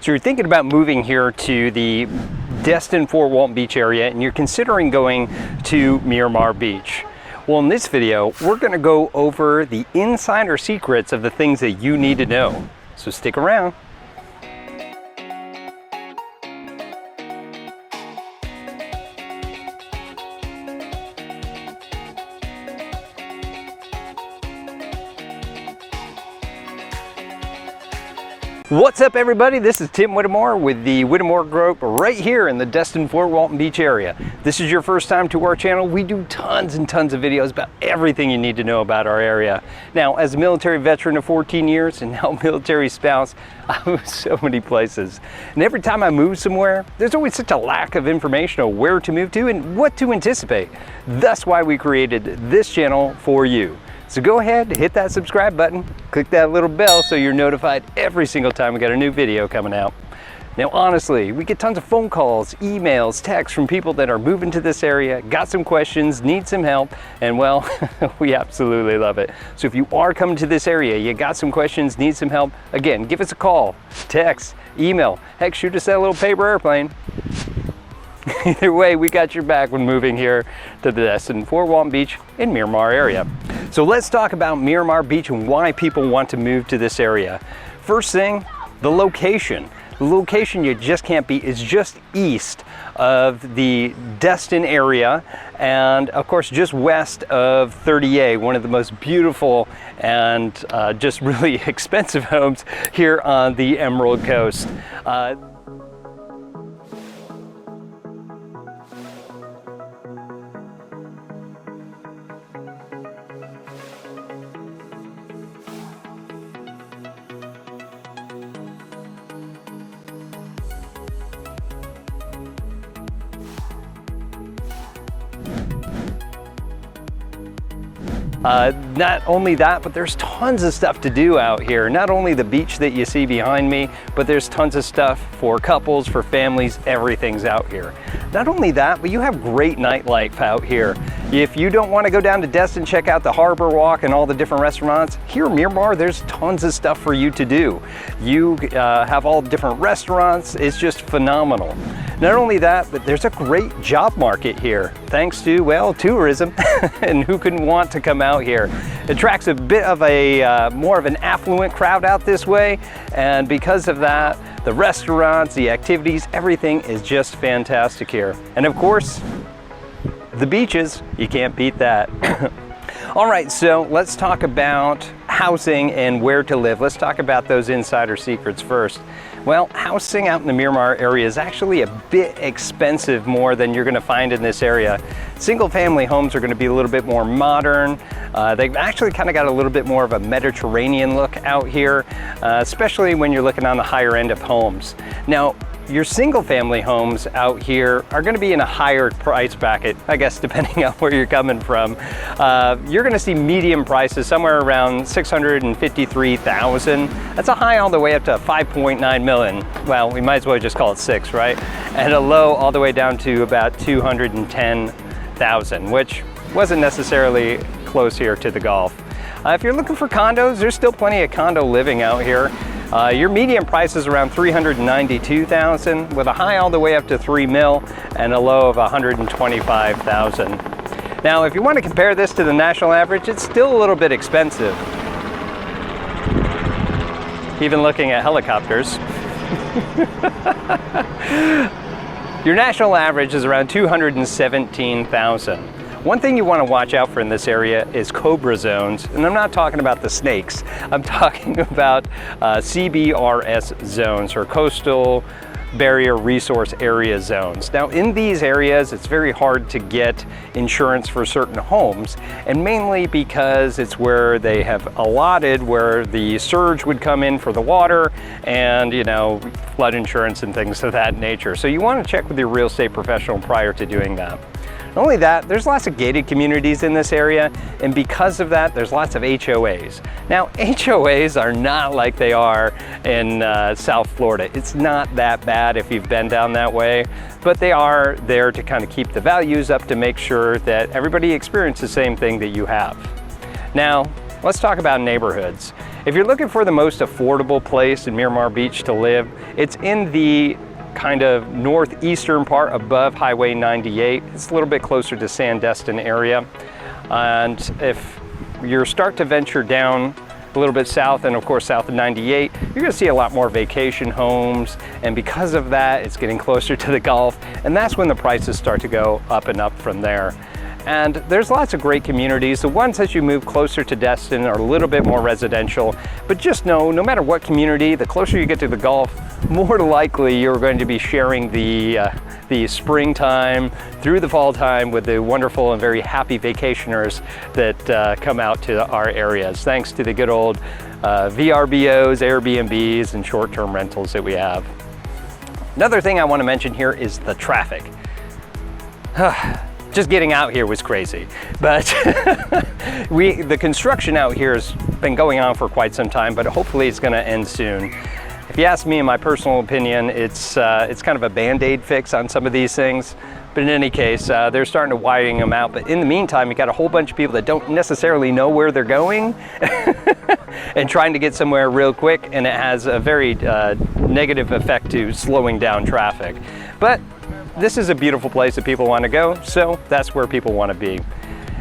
So you're thinking about moving here to the Destin-Fort Walton Beach area and you're considering going to Miramar Beach. Well, in this video, we're going to go over the insider secrets of the things that you need to know. So stick around. What's up, everybody? This is Tim Whittemore with the Whittemore Group right here in the Destin-Fort Walton Beach area. This is your first time to our channel. We do tons and tons of videos about everything you need to know about our area. Now, as a military veteran of 14 years and now military spouse, I move so many places. And every time I move somewhere, there's always such a lack of information on where to move to and what to anticipate. That's why we created this channel for you. So go ahead, hit that subscribe button, click that little bell so you're notified every single time we got a new video coming out. Now, honestly, we get tons of phone calls, emails, texts from people that are moving to this area, got some questions, need some help, and well, we absolutely love it. So if you are coming to this area, you got some questions, need some help, again, give us a call, text, email, heck, shoot us that little paper airplane. Either way, we got your back when moving here to the Destin-Fort Walton Beach in Miramar area. So let's talk about Miramar Beach and why people want to move to this area. First thing, the location. The location you just can't beat is just east of the Destin area and of course just west of 30A, one of the most beautiful and just really expensive homes here on the Emerald Coast. Not only that, but there's tons of stuff to do out here. Not only the beach that you see behind me, but there's tons of stuff for couples, for families, everything's out here. Not only that, but you have great nightlife out here. If you don't want to go down to Destin, check out the Harbor Walk and all the different restaurants, here in Miramar, there's tons of stuff for you to do. You have all different restaurants, it's just phenomenal. Not only that, but there's a great job market here, thanks to, well, tourism, and who couldn't want to come out here. It attracts a bit of a, more of an affluent crowd out this way, and because of that, the restaurants, the activities, everything is just fantastic here. And of course, the beaches, you can't beat that. All right, so let's talk about housing and where to live. Let's talk about those insider secrets first. Well, housing out in the Miramar area is actually a bit expensive, more than you're going to find in this area. Single family homes are going to be a little bit more modern. They've actually kind of got a little bit more of a Mediterranean look out here, especially when you're looking on the higher end of homes. Now, your single family homes out here are going to be in a higher price bracket, I guess, depending on where you're coming from. You're going to see medium prices somewhere around $653,000. That's a high all the way up to 5.9 million. Well, we might as well just call it 6, right? And a low all the way down to about 210,000, which wasn't necessarily close here to the Gulf. If you're looking for condos, there's still plenty of condo living out here. Your median price is around $392,000 with a high all the way up to 3 mil and a low of 125,000. Now, if you want to compare this to the national average, it's still a little bit expensive. Even looking at helicopters. Your national average is around 217,000. One thing you want to watch out for in this area is cobra zones, and I'm not talking about the snakes. I'm talking about CBRS zones, or coastal barrier resource area zones. Now, in these areas, it's very hard to get insurance for certain homes, and mainly because it's where they have allotted where the surge would come in for the water and, you know, flood insurance and things of that nature. So you want to check with your real estate professional prior to doing that. Not only that, there's lots of gated communities in this area, and because of that, there's lots of HOAs. Now, HOAs are not like they are in South Florida. It's not that bad if you've been down that way, but they are there to kind of keep the values up to make sure that everybody experiences the same thing that you have. Now, let's talk about neighborhoods. If you're looking for the most affordable place in Miramar Beach to live, it's in the kind of northeastern part above Highway 98. It's a little bit closer to Sandestin area. And if you start to venture down a little bit south, and of course south of 98, you're going to see a lot more vacation homes, and because of that it's getting closer to the Gulf, and that's when the prices start to go up and up from there. And there's lots of great communities. The ones as you move closer to Destin are a little bit more residential, but just know, no matter what community, the closer you get to the Gulf, more likely you're going to be sharing the springtime through the fall time with the wonderful and very happy vacationers that come out to our areas, thanks to the good old VRBOs, Airbnbs, and short-term rentals that we have. Another thing I want to mention here is the traffic. Just getting out here was crazy, but the construction out here has been going on for quite some time, but hopefully it's going to end soon. If you ask me, in my personal opinion, it's kind of a band-aid fix on some of these things. But in any case, they're starting to widen them out. But in the meantime, you got a whole bunch of people that don't necessarily know where they're going and trying to get somewhere real quick, and it has a very negative effect to slowing down traffic. But this is a beautiful place that people want to go, so that's where people want to be.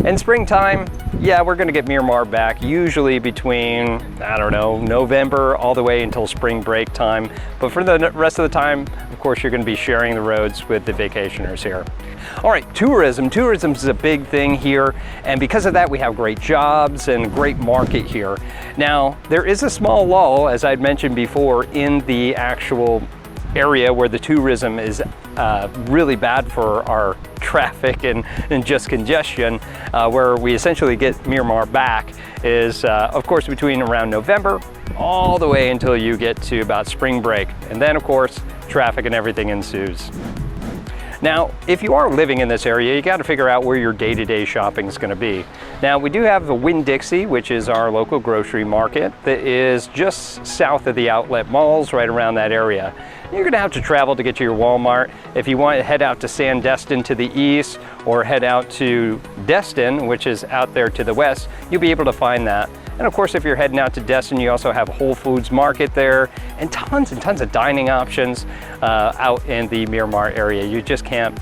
In springtime, yeah, we're going to get Miramar back usually between, I don't know, November all the way until spring break time. But for the rest of the time, of course, you're going to be sharing the roads with the vacationers here. All right, tourism. Tourism is a big thing here, and because of that, we have great jobs and great market here. Now, there is a small lull, as I'd mentioned before, in the actual area where the tourism is really bad for our traffic and just congestion, where we essentially get Miramar back is, of course, between around November all the way until you get to about spring break. And then, of course, traffic and everything ensues. Now, if you are living in this area, you got to figure out where your day-to-day shopping is going to be. Now, we do have the Winn-Dixie, which is our local grocery market that is just south of the outlet malls, right around that area. You're going to have to travel to get to your Walmart. If you want to head out to Sandestin to the east, or head out to Destin, which is out there to the west, you'll be able to find that. And of course, if you're heading out to Destin, you also have Whole Foods Market there, and tons of dining options out in the Miramar area. You just can't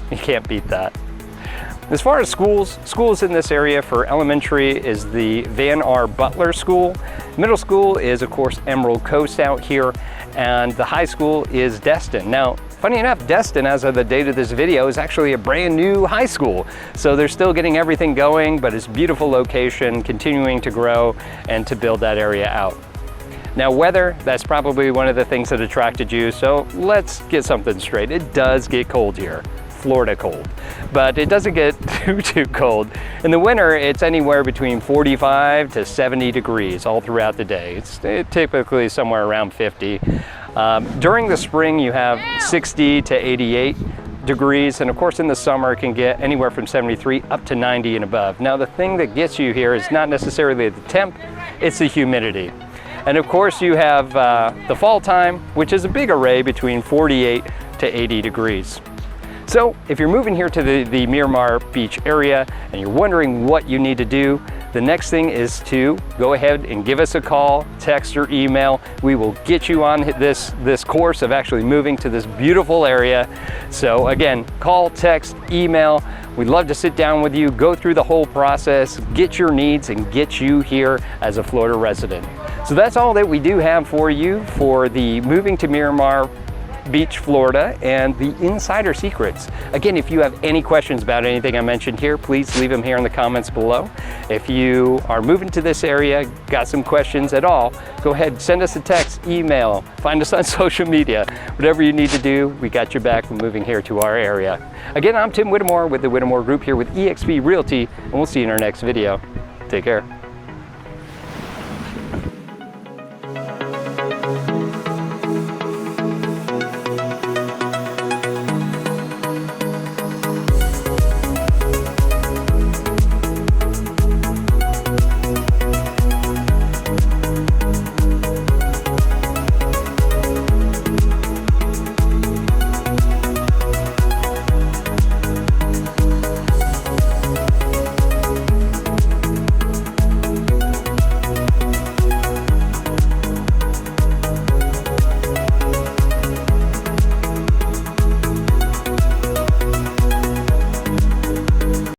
beat that. As far as schools in this area, for elementary is the Van R. Butler School. Middle school is, of course, Emerald Coast out here, and the high school is Destin. Now, funny enough, Destin, as of the date of this video, is actually a brand new high school. So they're still getting everything going, but it's a beautiful location, continuing to grow and to build that area out. Now, weather, that's probably one of the things that attracted you, so let's get something straight. It does get cold here. Florida cold, but it doesn't get too cold. In the winter, it's anywhere between 45 to 70 degrees all throughout the day. It's typically somewhere around 50. During the spring, you have 60 to 88 degrees, and of course in the summer it can get anywhere from 73 up to 90 and above. Now, the thing that gets you here is not necessarily the temp, it's the humidity. And of course you have the fall time, which is a big array between 48 to 80 degrees. So if you're moving here to the Miramar Beach area and you're wondering what you need to do, the next thing is to go ahead and give us a call, text, or email. We will get you on this course of actually moving to this beautiful area. So again, call, text, email. We'd love to sit down with you, go through the whole process, get your needs, and get you here as a Florida resident. So that's all that we do have for you for the moving to Miramar Beach, Florida, and the insider secrets. Again, if you have any questions about anything I mentioned here, please leave them here in the comments below. If you are moving to this area, got some questions at all, go ahead, send us a text, email, find us on social media. Whatever you need to do, we got your back when moving here to our area. Again, I'm Tim Whittemore with the Whittemore Group here with eXp Realty, and we'll see you in our next video. Take care.